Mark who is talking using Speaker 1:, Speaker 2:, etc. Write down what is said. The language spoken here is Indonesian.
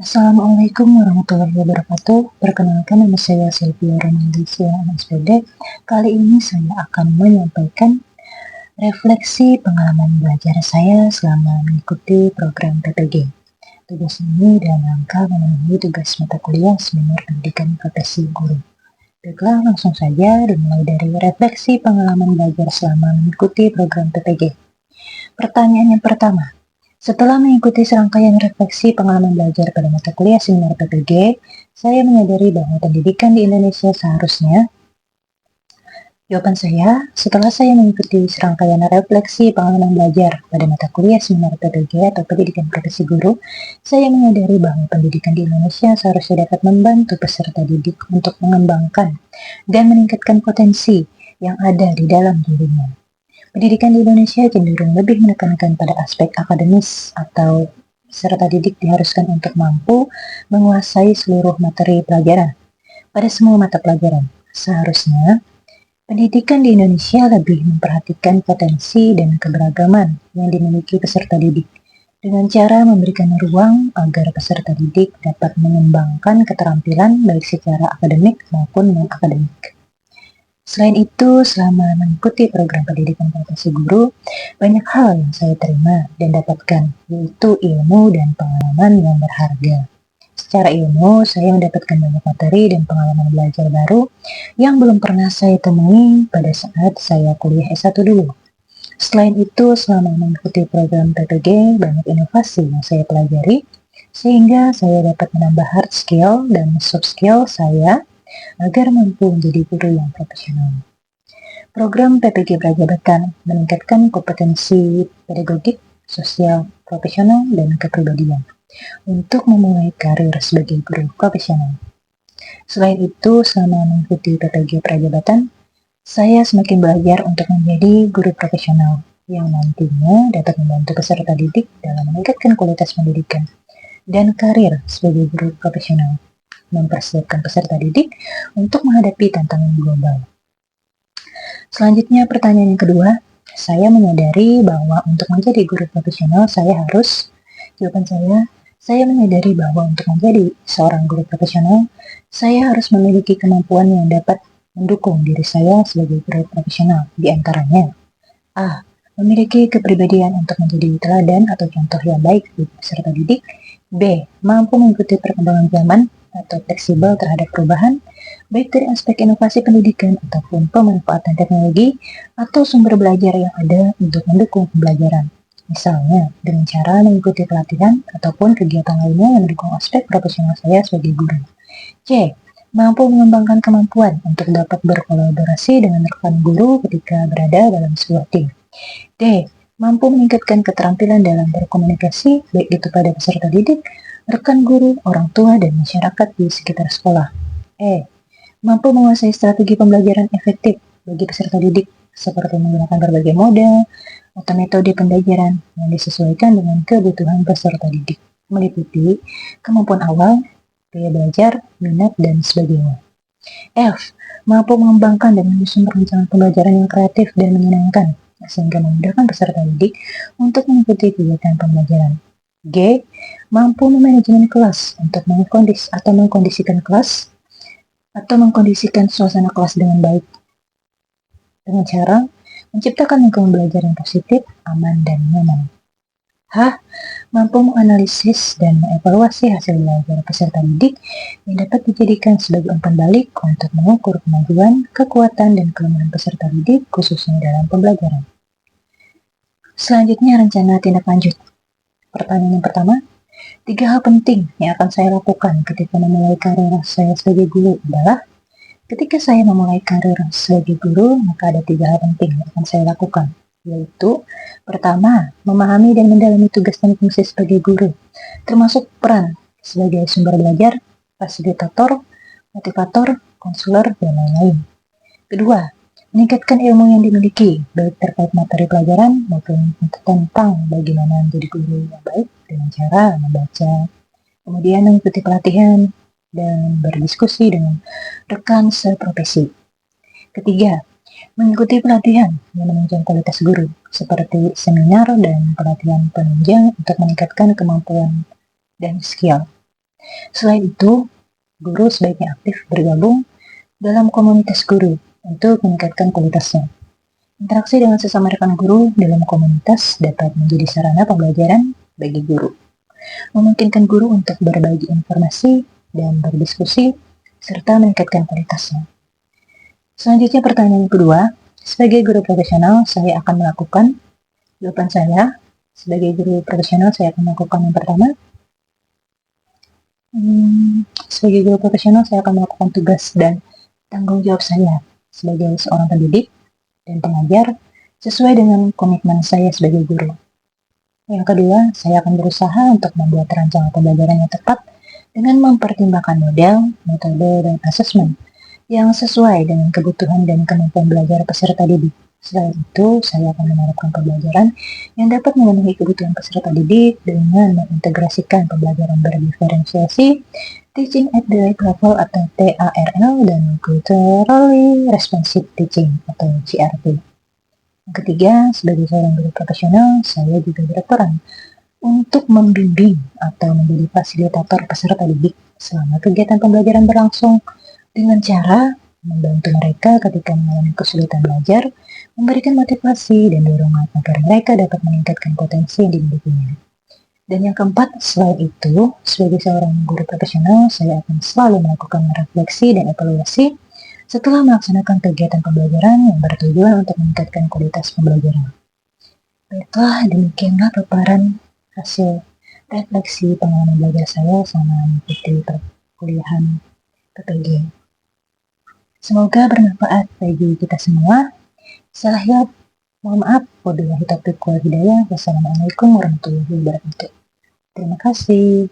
Speaker 1: Assalamualaikum warahmatullahi wabarakatuh. Perkenalkan, nama saya Sylvia Romandicia SPD. Kali ini saya akan menyampaikan refleksi pengalaman belajar saya selama mengikuti program PPG. Tugas ini dalam rangka memenuhi tugas mata kuliah Seminar Pendidikan Profesi Guru. Baiklah, langsung saja dimulai dari refleksi pengalaman belajar selama mengikuti program PPG. Pertanyaan yang pertama, setelah mengikuti serangkaian refleksi pengalaman belajar pada mata kuliah seminar PPG, saya menyadari bahwa pendidikan di Indonesia seharusnya. Jawaban saya, setelah saya mengikuti serangkaian refleksi pengalaman belajar pada mata kuliah seminar PPG atau Pendidikan Profesi Guru, saya menyadari bahwa pendidikan di Indonesia seharusnya dapat membantu peserta didik untuk mengembangkan dan meningkatkan potensi yang ada di dalam dirinya. Pendidikan di Indonesia cenderung lebih menekankan pada aspek akademis atau peserta didik diharuskan untuk mampu menguasai seluruh materi pelajaran pada semua mata pelajaran. Seharusnya, pendidikan di Indonesia lebih memperhatikan potensi dan keberagaman yang dimiliki peserta didik dengan cara memberikan ruang agar peserta didik dapat mengembangkan keterampilan baik secara akademik maupun non-akademik. Selain itu, selama mengikuti program pendidikan profesi guru, banyak hal yang saya terima dan dapatkan, yaitu ilmu dan pengalaman yang berharga. Secara ilmu, saya mendapatkan banyak materi dan pengalaman belajar baru yang belum pernah saya temui pada saat saya kuliah S1 dulu. Selain itu, selama mengikuti program PPG, banyak inovasi yang saya pelajari, sehingga saya dapat menambah hard skill dan soft skill saya agar mampu menjadi guru yang profesional. Program PPG Prajabatan meningkatkan kompetensi pedagogik, sosial, profesional, dan kepribadian untuk memulai karir sebagai guru profesional. Selain itu, selama mengikuti PPG Prajabatan, saya semakin belajar untuk menjadi guru profesional yang nantinya dapat membantu peserta didik dalam meningkatkan kualitas pendidikan dan karir sebagai guru profesional, mempersiapkan peserta didik untuk menghadapi tantangan global. Selanjutnya, pertanyaan yang kedua, saya menyadari bahwa untuk menjadi guru profesional jawaban saya menyadari bahwa untuk menjadi seorang guru profesional, saya harus memiliki kemampuan yang dapat mendukung diri saya sebagai guru profesional, di antaranya A. Memiliki kepribadian untuk menjadi teladan atau contoh yang baik bagi peserta didik. B. Mampu mengikuti perkembangan zaman atau fleksibel terhadap perubahan, baik dari aspek inovasi pendidikan ataupun pemanfaatan teknologi atau sumber belajar yang ada untuk mendukung pembelajaran. Misalnya, dengan cara mengikuti pelatihan ataupun kegiatan lainnya yang mendukung aspek profesional saya sebagai guru. C. Mampu mengembangkan kemampuan untuk dapat berkolaborasi dengan rekan guru ketika berada dalam sebuah tim. D. Mampu meningkatkan keterampilan dalam berkomunikasi, baik itu pada peserta didik, rekan guru, orang tua, dan masyarakat di sekitar sekolah. E. Mampu menguasai strategi pembelajaran efektif bagi peserta didik, seperti menggunakan berbagai model atau metode pembelajaran yang disesuaikan dengan kebutuhan peserta didik, meliputi kemampuan awal, gaya belajar, minat, dan sebagainya. F. Mampu mengembangkan dan menyusun perencanaan pembelajaran yang kreatif dan menyenangkan, sehingga memudahkan peserta didik untuk mengikuti kegiatan pembelajaran. G. Mampu memanajemen kelas untuk mengkondisikan kelas atau mengkondisikan suasana kelas dengan baik, dengan cara menciptakan lingkungan belajar yang positif, aman, dan nyaman. H. Mampu menganalisis dan mengevaluasi hasil belajar peserta didik yang dapat dijadikan sebagai umpan balik untuk mengukur kemajuan, kekuatan, dan kelemahan peserta didik khususnya dalam pembelajaran. Selanjutnya, rencana tindak lanjut. Pertanyaan yang pertama, 3 hal penting yang akan saya lakukan ketika memulai karir saya sebagai guru adalah ketika saya memulai karir sebagai guru, maka ada 3 hal penting yang akan saya lakukan, yaitu pertama, memahami dan mendalami tugas dan fungsi sebagai guru, termasuk peran sebagai sumber belajar, fasilitator, motivator, konselor, dan lain-lain. Kedua, meningkatkan ilmu yang dimiliki, baik terkait materi pelajaran maupun tentang bagaimana menjadi guru yang baik dengan cara membaca, kemudian mengikuti pelatihan, dan berdiskusi dengan rekan seprofesi. Ketiga, mengikuti pelatihan yang menunjang kualitas guru, seperti seminar dan pelatihan penunjang untuk meningkatkan kemampuan dan skill. Selain itu, guru sebaiknya aktif bergabung dalam komunitas guru untuk meningkatkan kualitasnya. Interaksi dengan sesama rekan guru dalam komunitas dapat menjadi sarana pembelajaran bagi guru, memungkinkan guru untuk berbagi informasi dan berdiskusi, serta meningkatkan kualitasnya. Selanjutnya pertanyaan kedua, sebagai guru profesional saya akan melakukan, jawaban saya, sebagai guru profesional saya akan melakukan yang pertama, sebagai guru profesional saya akan melakukan tugas dan tanggung jawab saya sebagai seorang pendidik dan pengajar sesuai dengan komitmen saya sebagai guru. Yang kedua, saya akan berusaha untuk membuat rancangan pembelajaran yang tepat dengan mempertimbangkan model, metode, dan asesmen yang sesuai dengan kebutuhan dan kemampuan belajar peserta didik. Selain itu, saya akan menerapkan pembelajaran yang dapat memenuhi kebutuhan peserta didik dengan mengintegrasikan pembelajaran berdiferensiasi, teaching at the right level atau TARL, dan culturally responsive teaching atau CRT. Yang ketiga, sebagai seorang guru profesional, saya juga berperan untuk membimbing atau menjadi fasilitator peserta didik selama kegiatan pembelajaran berlangsung dengan cara membantu mereka ketika mengalami kesulitan belajar, memberikan motivasi dan dorongan agar mereka dapat meningkatkan potensi yang dimilikinya. Dan yang keempat, selain itu, sebagai seorang guru profesional, saya akan selalu melakukan refleksi dan evaluasi setelah melaksanakan kegiatan pembelajaran yang bertujuan untuk meningkatkan kualitas pembelajaran. Baiklah, demikianlah paparan hasil refleksi pengalaman belajar saya selama mengikuti perkuliahan PPG. Semoga bermanfaat bagi kita semua. Salah hilaf, mohon maaf. Wabillahi taufiq wal hidayah. Wassalamualaikum warahmatullahi wabarakatuh. Terima kasih.